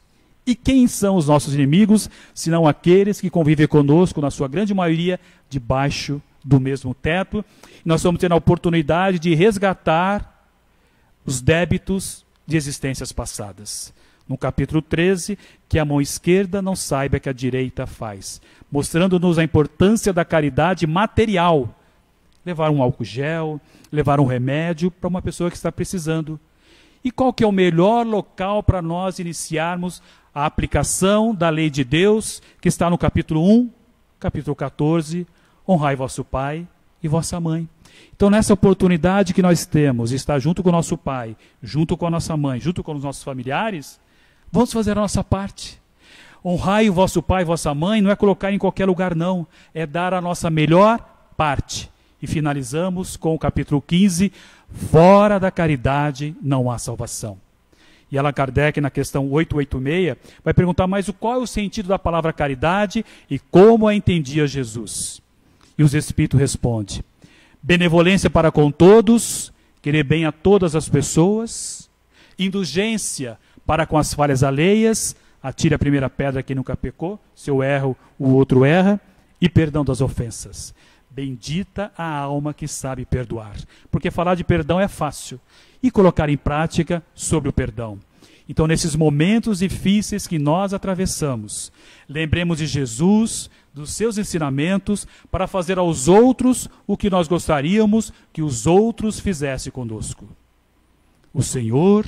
S3: E quem são os nossos inimigos, senão aqueles que convivem conosco, na sua grande maioria, debaixo do mesmo teto? Nós vamos ter a oportunidade de resgatar os débitos de existências passadas. No capítulo 13, que a mão esquerda não saiba que a direita faz, mostrando-nos a importância da caridade material. Levar um álcool gel, levar um remédio para uma pessoa que está precisando. E qual que é o melhor local para nós iniciarmos a aplicação da lei de Deus, que está no capítulo 1, capítulo 14, honrai vosso pai e vossa mãe. Então, nessa oportunidade que nós temos, de estar junto com o nosso pai, junto com a nossa mãe, junto com os nossos familiares, vamos fazer a nossa parte. Honrai o vosso pai e vossa mãe não é colocar em qualquer lugar, não. É dar a nossa melhor parte. E finalizamos com o capítulo 15, fora da caridade não há salvação. E Allan Kardec, na questão 886, vai perguntar, mas qual é o sentido da palavra caridade e como a entendia Jesus? E os Espíritos respondem, benevolência para com todos, querer bem a todas as pessoas, indulgência para com as falhas alheias, atire a primeira pedra quem nunca pecou, se eu erro, o outro erra, e perdão das ofensas. Bendita a alma que sabe perdoar. Porque falar de perdão é fácil. E colocar em prática sobre o perdão. Então, nesses momentos difíceis que nós atravessamos, lembremos de Jesus, dos seus ensinamentos, para fazer aos outros o que nós gostaríamos que os outros fizessem conosco. O Senhor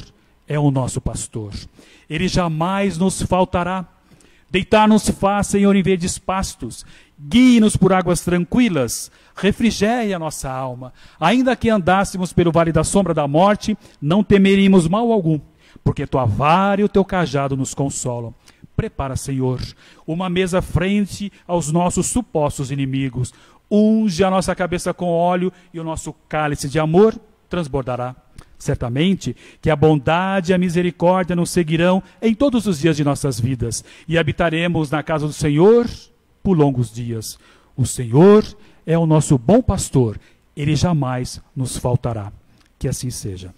S3: é o nosso pastor. Ele jamais nos faltará. Deitar-nos faz, Senhor, em verdes pastos. Guie-nos por águas tranquilas, refrigere a nossa alma. Ainda que andássemos pelo vale da sombra da morte, não temeríamos mal algum, porque tua vara e o teu cajado nos consolam. Prepara, Senhor, uma mesa frente aos nossos supostos inimigos. Unge a nossa cabeça com óleo e o nosso cálice de amor transbordará. Certamente que a bondade e a misericórdia nos seguirão em todos os dias de nossas vidas e habitaremos na casa do Senhor por longos dias. O Senhor é o nosso bom pastor, ele jamais nos faltará. Que assim seja.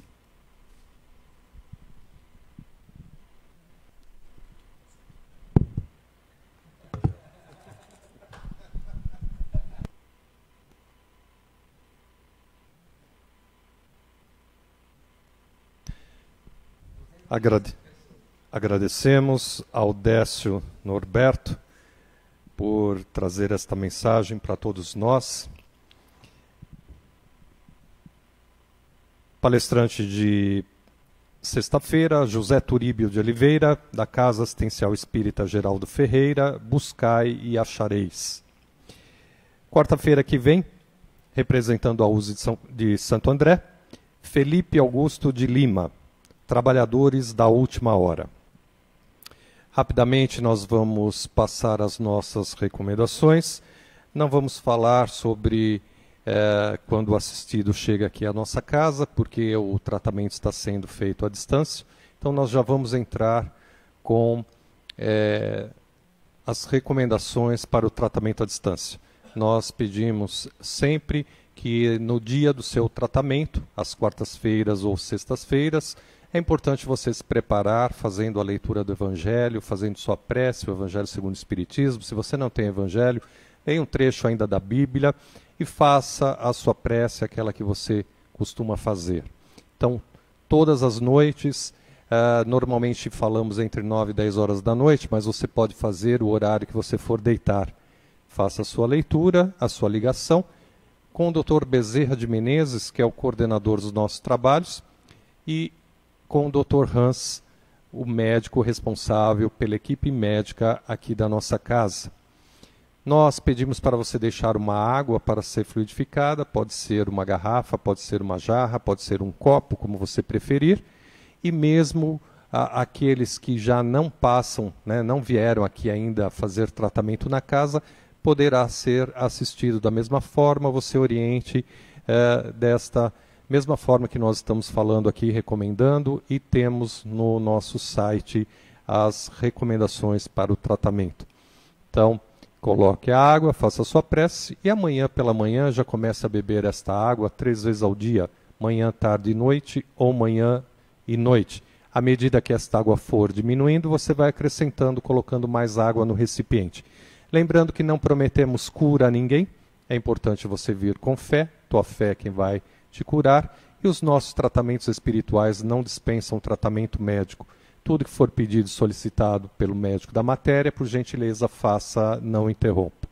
S1: Agradecemos ao Décio Norberto por trazer esta mensagem para todos nós. Palestrante de sexta-feira, José Turíbio de Oliveira, da Casa Assistencial Espírita Geraldo Ferreira, buscai e achareis. Quarta-feira que vem, representando a USE de Santo André, Felipe Augusto de Lima, Trabalhadores da Última Hora. Rapidamente nós vamos passar as nossas recomendações. Não vamos falar sobre quando o assistido chega aqui à nossa casa, porque o tratamento está sendo feito à distância. Então nós já vamos entrar com as recomendações para o tratamento à distância. Nós pedimos sempre que no dia do seu tratamento, às quartas-feiras ou sextas-feiras, é importante você se preparar fazendo a leitura do Evangelho, fazendo sua prece, o Evangelho segundo o Espiritismo. Se você não tem Evangelho, leia um trecho ainda da Bíblia e faça a sua prece, aquela que você costuma fazer. Então, todas as noites, normalmente falamos entre 9 e 10 horas da noite, mas você pode fazer o horário que você for deitar. Faça a sua leitura, a sua ligação, com o Dr. Bezerra de Menezes, que é o coordenador dos nossos trabalhos, e com o Dr. Hans, o médico responsável pela equipe médica aqui da nossa casa. Nós pedimos para você deixar uma água para ser fluidificada, pode ser uma garrafa, pode ser uma jarra, pode ser um copo, como você preferir, e mesmo aqueles que já não passam, né, não vieram aqui ainda fazer tratamento na casa, poderá ser assistido da mesma forma, você oriente desta mesma forma que nós estamos falando aqui, recomendando, e temos no nosso site as recomendações para o tratamento. Então, coloque a água, faça a sua prece e amanhã pela manhã já comece a beber esta água 3 vezes ao dia, manhã, tarde e noite, ou manhã e noite. À medida que esta água for diminuindo, você vai acrescentando, colocando mais água no recipiente. Lembrando que não prometemos cura a ninguém, é importante você vir com fé, tua fé é quem vai te curar, e os nossos tratamentos espirituais não dispensam tratamento médico. Tudo que for pedido e solicitado pelo médico da matéria, por gentileza, faça, não interrompa.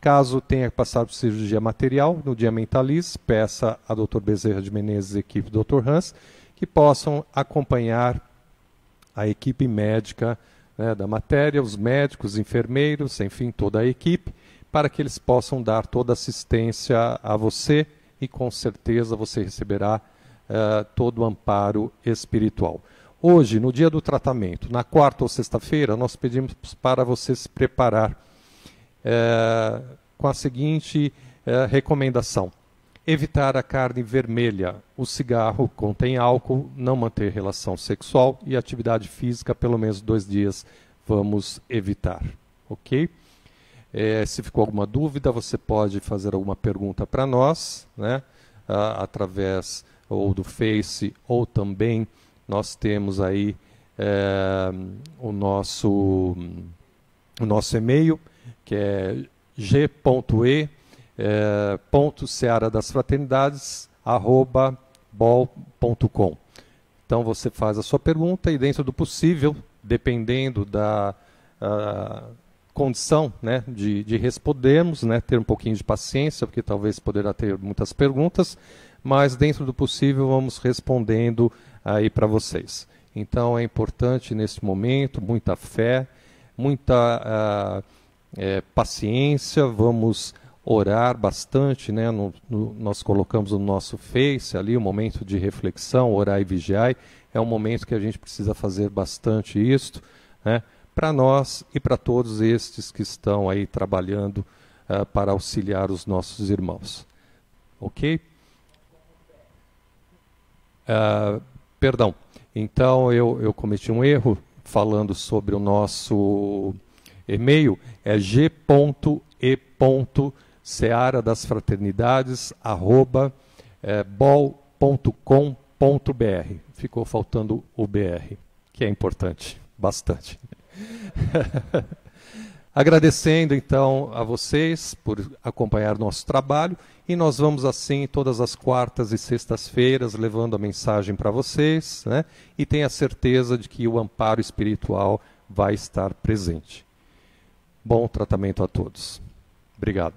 S1: Caso tenha passado por cirurgia material, no dia Mentalize, peça a Dr. Bezerra de Menezes e a equipe do Dr. Hans, que possam acompanhar a equipe médica, né, da matéria, os médicos, enfermeiros, enfim, toda a equipe, para que eles possam dar toda a assistência a você e com certeza você receberá todo o amparo espiritual. Hoje, no dia do tratamento, na quarta ou sexta-feira, nós pedimos para você se preparar com a seguinte recomendação: evitar a carne vermelha, o cigarro contém álcool, não manter relação sexual e atividade física pelo menos 2 dias vamos evitar, ok? Se ficou alguma dúvida, você pode fazer alguma pergunta para nós, né? Através ou do Face ou também nós temos aí o nosso e-mail, que é g.e.searadasfraternidades@bol.com. Então você faz a sua pergunta e, dentro do possível, dependendo da condição, né, de respondermos, né, ter um pouquinho de paciência, porque talvez poderá ter muitas perguntas, mas dentro do possível vamos respondendo aí para vocês. Então é importante nesse momento, muita fé, muita paciência, vamos orar bastante, né? Nós colocamos no nosso Face ali um momento de reflexão, orar e vigiar, é um momento que a gente precisa fazer bastante isto, né? Para nós e para todos estes que estão aí trabalhando para auxiliar os nossos irmãos. Ok? Perdão, então eu cometi um erro falando sobre o nosso e-mail, é g.e.searadasfraternidades@bol.com.br. Ficou faltando o BR, que é importante, bastante. Agradecendo então a vocês por acompanhar nosso trabalho, e nós vamos assim todas as quartas e sextas-feiras levando a mensagem para vocês, né? E tenha certeza de que o amparo espiritual vai estar presente. Bom tratamento a todos. Obrigado.